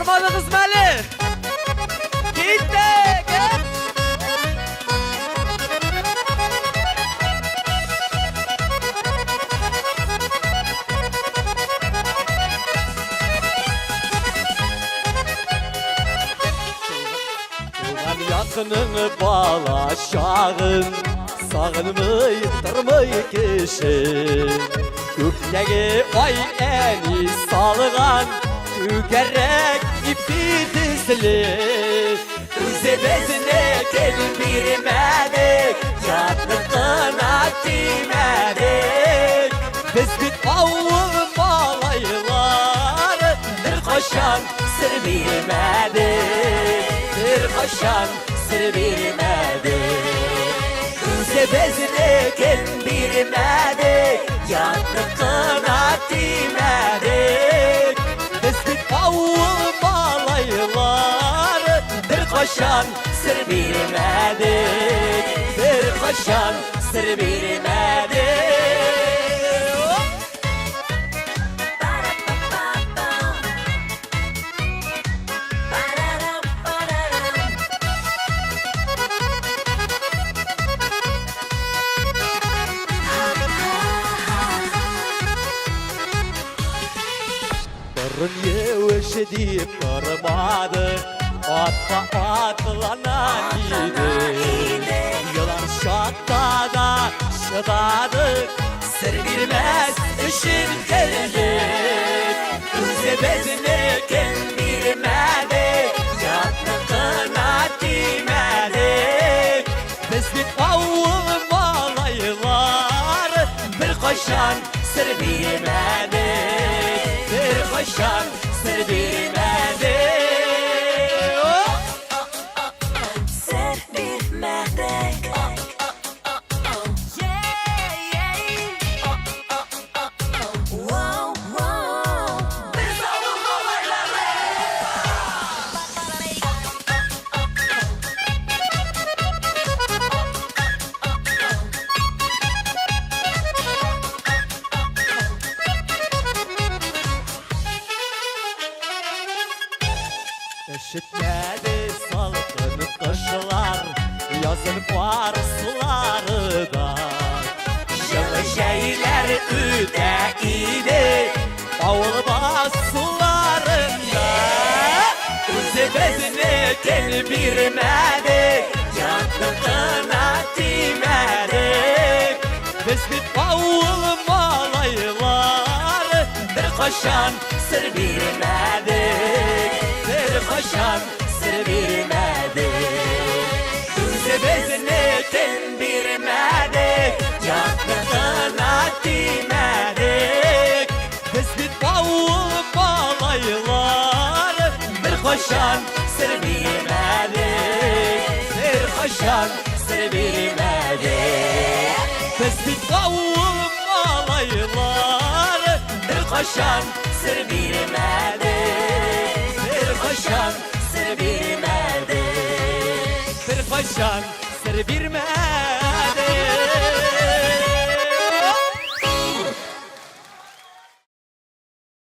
Ormanı kızmalı. Gitti. Gel. Yakınını balaşağın sağınmayı durmayı kişi Üpteki oy eni salgan tükerek ipi dizili Üze bezine kelbirmedik Yatlıkına dimedik Biz bir avul balaylar Bir koşan sır bilmedik Bir koşan sır bilmedik Üze bezine kelbirmedik Yatlıkına dimedik Biz bir avul balaylar Bir koşan sır bilmedik Bir koşan sır bilmedik Yeviş deyip durmadı Atla atlanan idi Yılan şattada şıdadık Sır bilmez işin geldik Üze bezini bilmedik Yatlıkına dimedik Biz bir avul balaylar Bir koşan sır bilmedik Bir koşan sır bilmedik Sır bilmedik Biz avul balayları Eşitmedi salkın kışlar Yazın var suları da Yılı şeyler üdeydi Avulmaz sularında Üze bezini kelbirmedik Yatlıkına dimedik Biz bir avul balaylar Bir koşan sır bilmedik Bir koşan sır bilmedik Üze bezini kelbirmedik Yatlıkına dimedik Biz bir avul balaylar Bir koşan sır bilmedik Bir koşan sır bilmedik Biz bir avul balaylar Bir koşan sır bilmedik Bir koşan sır bilmedik Bir koşan sır bilmedik